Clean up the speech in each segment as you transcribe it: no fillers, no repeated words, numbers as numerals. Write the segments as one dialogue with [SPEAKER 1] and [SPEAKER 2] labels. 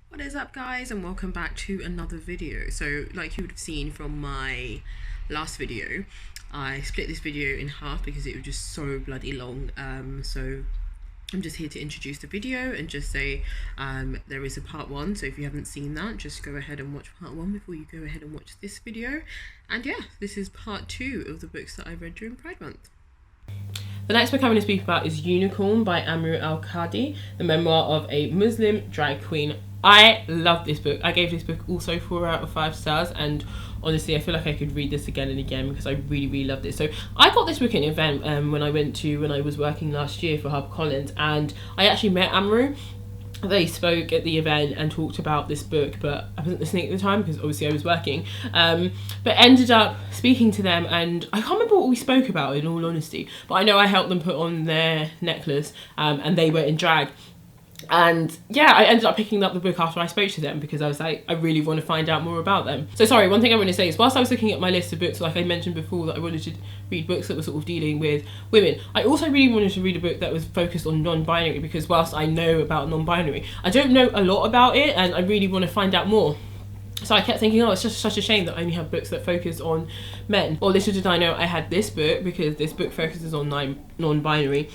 [SPEAKER 1] What is up, guys, and welcome back to another video. So like you would have seen from my last video, I split this video in half because it was just so bloody long. So I'm just here to introduce the video and just say there is a part one, so if you haven't seen that, just go ahead and watch part one before you go ahead and watch this video. And yeah, this is part two of the books that I read during Pride Month. The next book I'm going to speak about is Unicorn by Al-Kadhi, the memoir of a Muslim drag queen. I love this book. I gave this book also 4 out of 5 stars, and honestly I feel like I could read this again and again because I really loved it. So I got this book at an event when I was working last year for HarperCollins, and I actually met Amru. They spoke at the event and talked about this book, but I wasn't listening at the time because obviously I was working, but ended up speaking to them, and I can't remember what we spoke about in all honesty, but I know I helped them put on their necklace, and they were in drag. And yeah, I ended up picking up the book after I spoke to them because I was like, I really want to find out more about them. So sorry, one thing I want to say is, whilst I was looking at my list of books, like I mentioned before, that I wanted to read books that were sort of dealing with women, I also really wanted to read a book that was focused on non-binary, because whilst I know about non-binary, I don't know a lot about it, and I really want to find out more. So I kept thinking, oh, it's just such a shame that I only have books that focus on men. Or little did I know I had this book, because this book focuses on non-binary.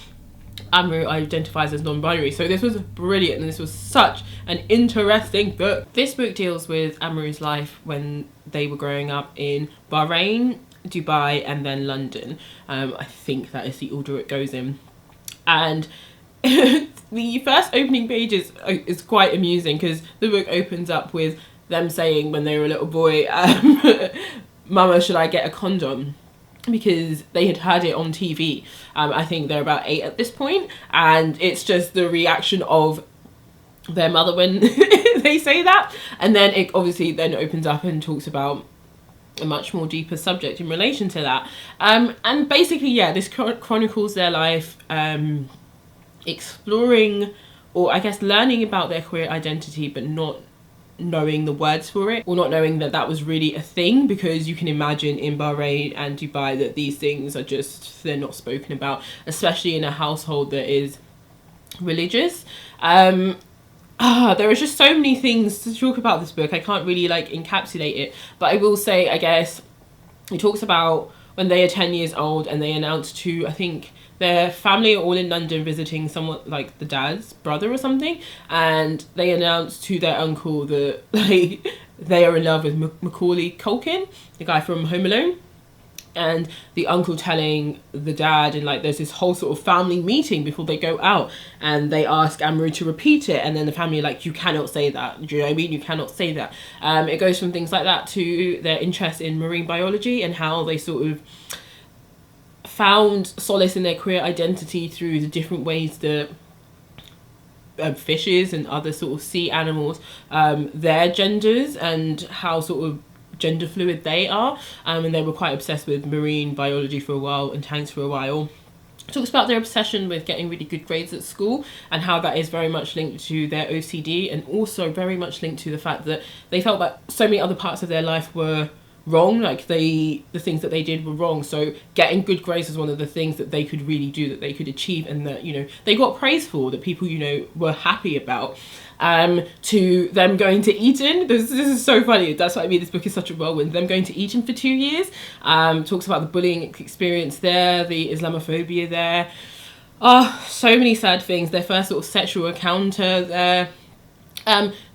[SPEAKER 1] Amru identifies as non-binary, so this was brilliant, and this was such an interesting book. This book deals with Amru's life when they were growing up in Bahrain, Dubai, and then London. I think that is the order it goes in. And the first opening page is quite amusing, because the book opens up with them saying when they were a little boy, Mama, should I get a condom? Because they had heard it on TV. I think they're about 8 at this point, and it's just the reaction of their mother when they say that, and then it obviously then opens up and talks about a much more deeper subject in relation to that, and basically, yeah, this chronicles their life, exploring, or I guess learning about their queer identity, but not knowing the words for it, or not knowing that that was really a thing, because you can imagine in Bahrain and Dubai that these things are just, they're not spoken about, especially in a household that is religious. There are just so many things to talk about this book. I can't really like encapsulate it, but I will say, I guess it talks about when they are 10 years old and they announce to, I think their family are all in London visiting someone, like the dad's brother or something, and they announce to their uncle that they are in love with Macaulay Culkin, the guy from Home Alone. And the uncle telling the dad, and like there's this whole sort of family meeting before they go out, and they ask Amru to repeat it, and then the family are like, you cannot say that, do you know what I mean, you cannot say that. It goes from things like that to their interest in marine biology, and how they sort of found solace in their queer identity through the different ways that fishes and other sort of sea animals, their genders, and how sort of gender fluid they are, and they were quite obsessed with marine biology for a while and tanks for a while. It talks about their obsession with getting really good grades at school, and how that is very much linked to their OCD, and also very much linked to the fact that they felt that so many other parts of their life were wrong, like the things that they did were wrong, so getting good grades was one of the things that they could really do, that they could achieve, and that, you know, they got praise for, that people, you know, were happy about. To them going to Eton, this is so funny, that's what I mean, this book is such a whirlwind. Them going to Eton for 2 years, talks about the bullying experience there, the Islamophobia there, so many sad things, their first sort of sexual encounter there,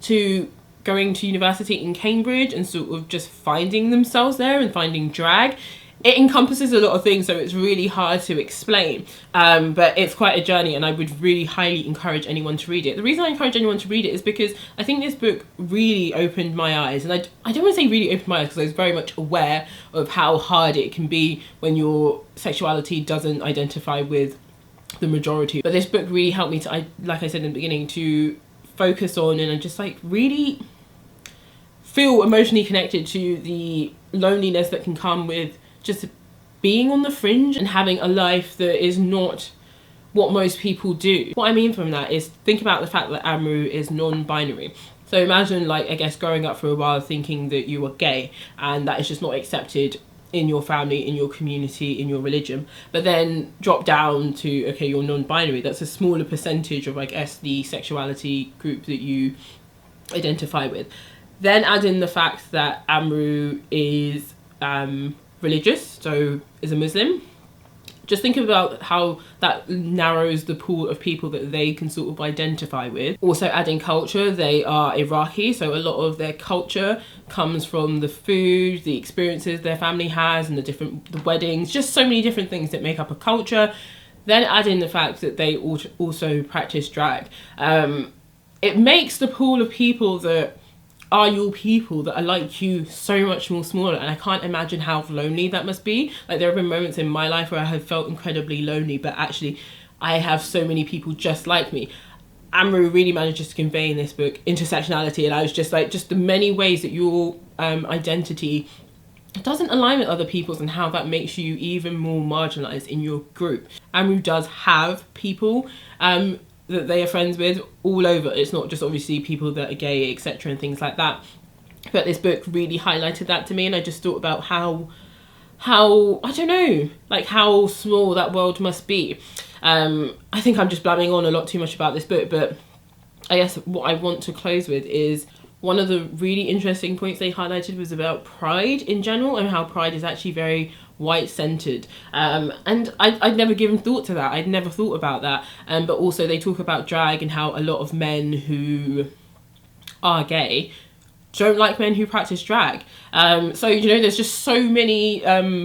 [SPEAKER 1] to going to university in Cambridge and sort of just finding themselves there and finding drag. It encompasses a lot of things, so it's really hard to explain, but it's quite a journey, and I would really highly encourage anyone to read it. The reason I encourage anyone to read it is because I think this book really opened my eyes, and I don't want to say really opened my eyes, because I was very much aware of how hard it can be when your sexuality doesn't identify with the majority, but this book really helped me to, like I said in the beginning, to focus on and just like really feel emotionally connected to the loneliness that can come with just being on the fringe and having a life that is not what most people do. What I mean from that is, think about the fact that Amru is non-binary. So imagine, like, I guess growing up for a while thinking that you are gay, and that is just not accepted in your family, in your community, in your religion, but then drop down to, okay, you're non-binary. That's a smaller percentage of, I guess, the sexuality group that you identify with. Then add in the fact that Amru is religious, so is a Muslim. Just think about how that narrows the pool of people that they can sort of identify with. Also adding culture, they are Iraqi, so a lot of their culture comes from the food, the experiences their family has, and the weddings, just so many different things that make up a culture. Then add in the fact that they also practice drag. It makes the pool of people that are your people, that are like you, so much more smaller, and I can't imagine how lonely that must be. Like, there have been moments in my life where I have felt incredibly lonely, but actually I have so many people just like me. Amru really manages to convey in this book intersectionality, and I was just like, just the many ways that your identity doesn't align with other people's, and how that makes you even more marginalized in your group. Amru does have people that they are friends with all over. It's not just obviously people that are gay, etc., and things like that. But this book really highlighted that to me, and I just thought about how I don't know, like how small that world must be. I think I'm just blabbing on a lot too much about this book, but I guess what I want to close with is one of the really interesting points they highlighted was about pride in general, and how pride is actually very white-centered, and I'd never given thought to that. I'd never thought about that. But also they talk about drag and how a lot of men who are gay don't like men who practice drag. So, you know, there's just so many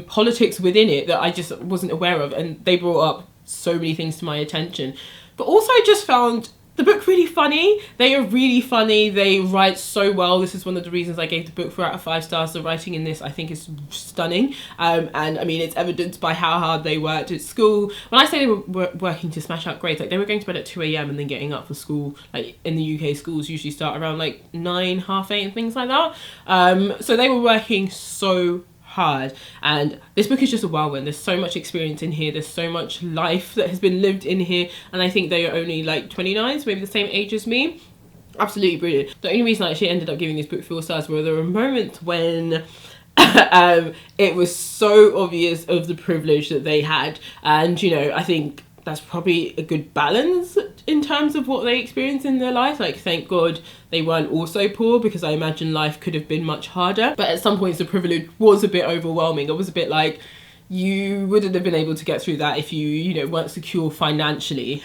[SPEAKER 1] politics within it that I just wasn't aware of, and they brought up so many things to my attention. But also I just found the book really funny. They are really funny. They write so well. This is one of the reasons I gave the book 4 out of 5 stars. The writing in this, I think, is stunning. And I mean, it's evidenced by how hard they worked at school. When I say they were working to smash out grades, like they were going to bed at 2 a.m. and then getting up for school. Like in the UK, schools usually start around like 9, half 8 and things like that. So they were working so hard, and this book is just a whirlwind. There's so much experience in here, there's so much life that has been lived in here, and I think they are only like 29, so maybe the same age as me. Absolutely brilliant. The only reason I actually ended up giving this book 4 stars were there were moments when it was so obvious of the privilege that they had, and you know, I think that's probably a good balance in terms of what they experienced in their life. Like, thank God they weren't also poor, because I imagine life could have been much harder. But at some points the privilege was a bit overwhelming. I was a bit like, you wouldn't have been able to get through that if you know, weren't secure financially.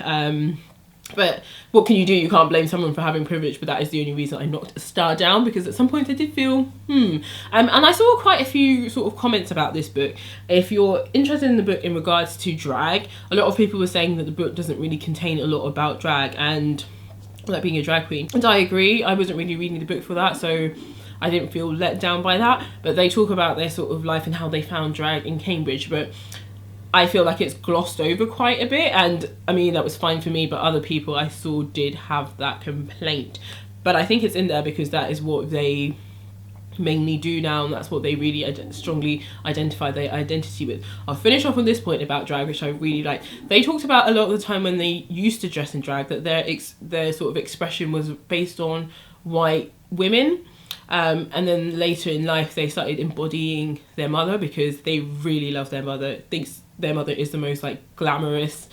[SPEAKER 1] But what can you do? You can't blame someone for having privilege, but that is the only reason I knocked a star down, because at some point I did feel, And I saw quite a few sort of comments about this book. If you're interested in the book in regards to drag, a lot of people were saying that the book doesn't really contain a lot about drag and like being a drag queen. And I agree, I wasn't really reading the book for that, so I didn't feel let down by that. But they talk about their sort of life and how they found drag in Cambridge, but I feel like it's glossed over quite a bit, and I mean, that was fine for me, but other people I saw did have that complaint. But I think it's in there because that is what they mainly do now, and that's what they really strongly identify their identity with. I'll finish off on this point about drag, which I really like. They talked about a lot of the time when they used to dress in drag, that their sort of expression was based on white women. And then later in life they started embodying their mother, because they really love their mother, thinks their mother is the most like glamorous,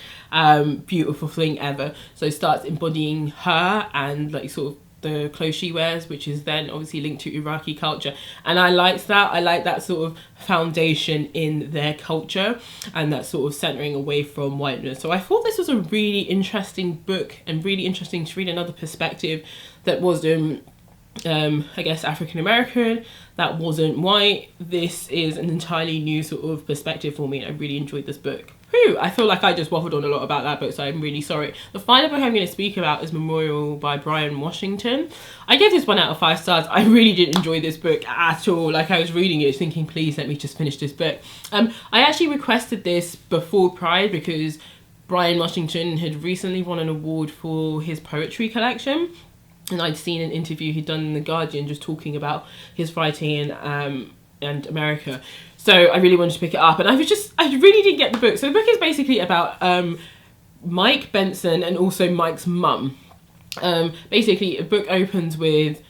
[SPEAKER 1] beautiful thing ever. So starts embodying her and like sort of the clothes she wears, which is then obviously linked to Iraqi culture. And I liked that. I like that sort of foundation in their culture and that sort of centering away from whiteness. So I thought this was a really interesting book, and really interesting to read another perspective that wasn't I guess African American, that wasn't white. This is an entirely new sort of perspective for me, and I really enjoyed this book. Whew, I feel like I just waffled on a lot about that book, so I'm really sorry. The final book I'm going to speak about is Memorial by Brian Washington. I gave this 1 out of 5 stars. I really didn't enjoy this book at all. Like, I was reading it thinking, please let me just finish this book. I actually requested this before Pride because Brian Washington had recently won an award for his poetry collection. And I'd seen an interview he'd done in The Guardian just talking about his writing and America. So I really wanted to pick it up. And I really didn't get the book. So the book is basically about Mike Benson and also Mike's mum. Basically, a book opens with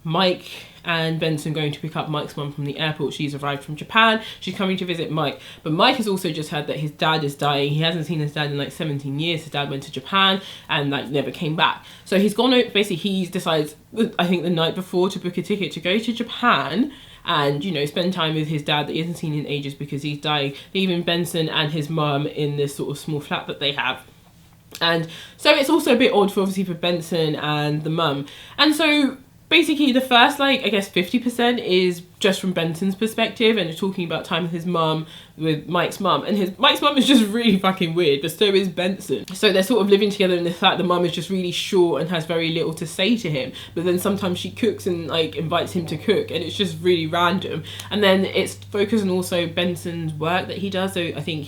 [SPEAKER 1] Mike
[SPEAKER 2] and Benson going to pick up Mike's mum from the airport. She's arrived from Japan. She's coming to visit Mike. But Mike has also just heard that his dad is dying. He hasn't seen his dad in like 17 years. His dad went to Japan and like never came back. So he's gone, basically he decides, I think the night before, to book a ticket to go to Japan and, you know, spend time with his dad that he hasn't seen in ages because he's dying, leaving Benson and his mum in this sort of small flat that they have. And so it's also a bit odd for, obviously, for Benson and the mum. And so basically the first, like, I guess 50% is just from Benson's perspective, and talking about time with his mum, with Mike's mum. And Mike's mum is just really fucking weird, but so is Benson. So they're sort of living together in the fact the mum is just really short and has very little to say to him. But then sometimes she cooks and like invites him to cook, and it's just really random. And then it's focused on also Benson's work that he does. So I think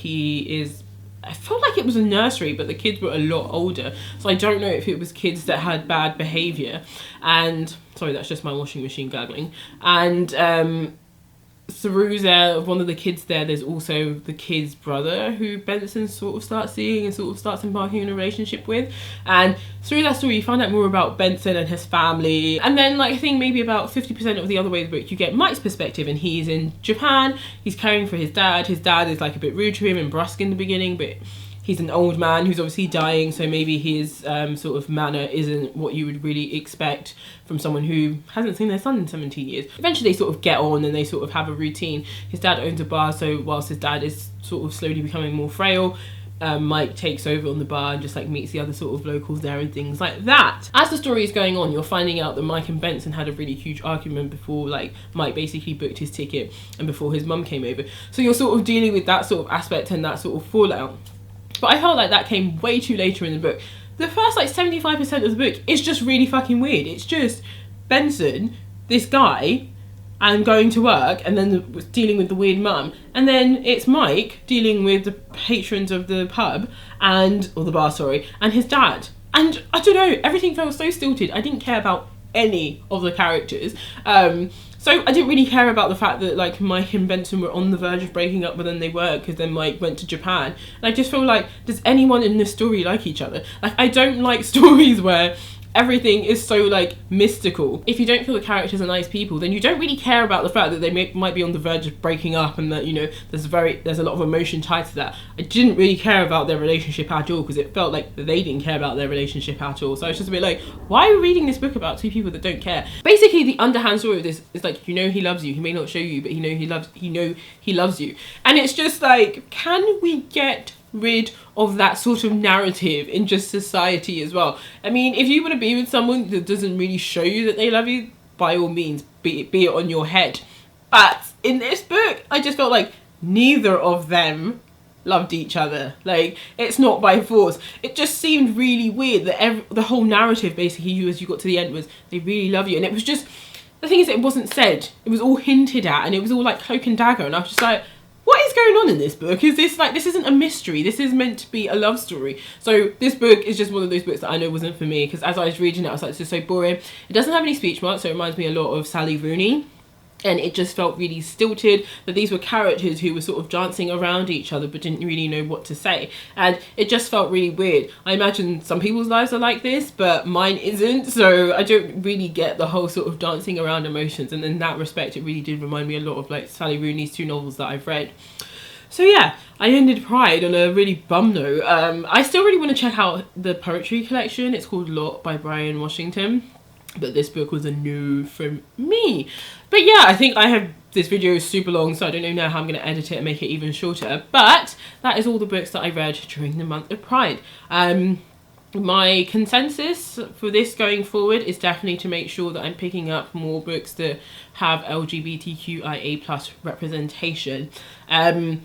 [SPEAKER 2] I felt like it was a nursery, but the kids were a lot older. So I don't know if it was kids that had bad behaviour. And, sorry, that's just my washing machine gargling. And through there, one of the kids there's also the kid's brother who Benson sort of starts seeing and sort of starts embarking on a relationship with. And through that story, you find out more about Benson and his family. And then, like, I think maybe about 50% of the other way of the book, you get Mike's perspective, and he's in Japan. He's caring for his dad. His dad is like a bit rude to him and brusque in the beginning, but he's an old man who's obviously dying, so maybe his sort of manner isn't what you would really expect from someone who hasn't seen their son in 17 years. Eventually they sort of get on and they sort of have a routine. His dad owns a bar, so whilst his dad is sort of slowly becoming more frail, Mike takes over on the bar and just like meets the other sort of locals there and things like that. As the story is going on, you're finding out that Mike and Benson had a really huge argument before, like, Mike basically booked his ticket and before his mum came over. So you're sort of dealing with that sort of aspect and that sort of fallout. But I felt like that came way too later in the book. The first, like, 75% of the book is just really fucking weird. It's just Benson, this guy, and going to work, and then dealing with the weird mum. And then it's Mike dealing with the patrons of the pub, or the bar, sorry, and his dad. And I don't know, everything felt so stilted. I didn't care about any of the characters. So I didn't really care about the fact that, like, Mike and Benson were on the verge of breaking up, but then they weren't because then Mike went to Japan. And I just feel like, does anyone in this story like each other? Like, I don't like stories where everything is so, like, mystical. If you don't feel the characters are nice people, then you don't really care about the fact that they might be on the verge of breaking up, and that, you know, there's a lot of emotion tied to that. I didn't really care about their relationship at all, because it felt like they didn't care about their relationship at all. So I was just a bit like, why are we reading this book about two people that don't care? Basically, the underhand story of this is like, you know he loves you. He may not show you, but he loves you. And it's just like, can we get rid of that sort of narrative in just society as well? I mean, if you want to be with someone that doesn't really show you that they love you, by all means, be it on your head. But in this book, I just felt like neither of them loved each other. Like, it's not by force. It just seemed really weird that the whole narrative, basically, as you got to the end, was they really love you. And it was just, the thing is, it wasn't said. It was all hinted at, and it was all like cloak and dagger. And I was just like, what is going on in this book? Is this like, this isn't a mystery. This is meant to be a love story. So this book is just one of those books that I know wasn't for me, because as I was reading it, I was like, this is so boring. It doesn't have any speech marks, so it reminds me a lot of Sally Rooney. And it just felt really stilted, that these were characters who were sort of dancing around each other but didn't really know what to say. And it just felt really weird. I imagine some people's lives are like this, but mine isn't. So I don't really get the whole sort of dancing around emotions. And in that respect, it really did remind me a lot of like Sally Rooney's two novels that I've read. So yeah, I ended Pride on a really bum note. I still really want to check out the poetry collection. It's called Lot by Brian Washington. But this book was a no from me. But yeah, I think this video is super long, so I don't know now how I'm going to edit it and make it even shorter. But that is all the books that I read during the month of Pride. My consensus for this going forward is definitely to make sure that I'm picking up more books that have LGBTQIA+ representation. I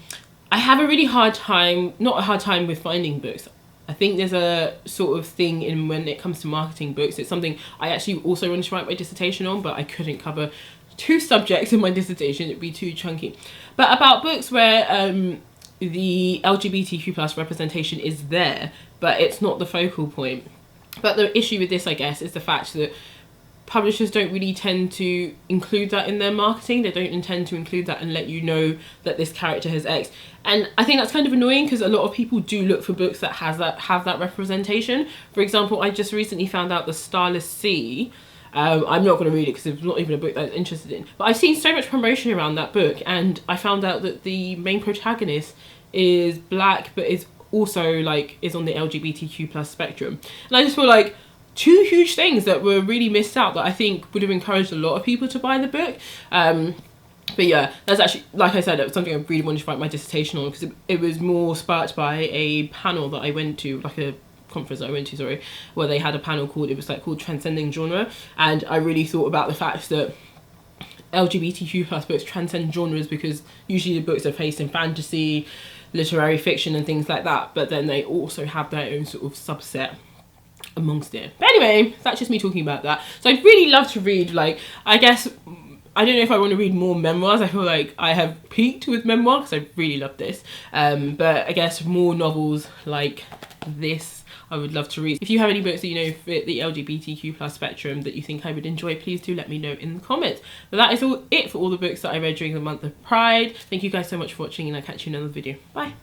[SPEAKER 2] have a really hard time, not a hard time with finding books. I think there's a sort of thing in when it comes to marketing books. It's something I actually also wanted to write my dissertation on, but I couldn't cover 2 subjects in my dissertation. It'd be too chunky. But about books where the LGBTQ+ representation is there, but it's not the focal point. But the issue with this, I guess, is the fact that publishers don't really tend to include that in their marketing. They don't intend to include that and let you know that this character has X. And I think that's kind of annoying, because a lot of people do look for books that have that representation. For example, I just recently found out the Starless Sea I'm not going to read it because it's not even a book that I'm interested in. But I've seen so much promotion around that book, and I found out that the main protagonist is black, but is also like is on the LGBTQ plus spectrum. And I just feel like two huge things that were really missed out that I think would have encouraged a lot of people to buy the book. But yeah, that's actually, like I said, it was something I really wanted to write my dissertation on, because it was more sparked by a panel that I went to, like a conference that I went to, sorry, where they had a panel called Transcending Genre. And I really thought about the fact that LGBTQ plus books transcend genres, because usually the books are based in fantasy, literary fiction and things like that, but then they also have their own sort of subset amongst it. But anyway, that's just me talking about that. So I'd really love to read, like, I guess, I don't know if I want to read more memoirs. I feel like I have peaked with memoir because I really love this. But I guess more novels like this I would love to read. If you have any books that you know fit the LGBTQ plus spectrum that you think I would enjoy, please do let me know in the comments. But that is it for all the books that I read during the month of Pride. Thank you guys so much for watching, and I'll catch you in another video. Bye.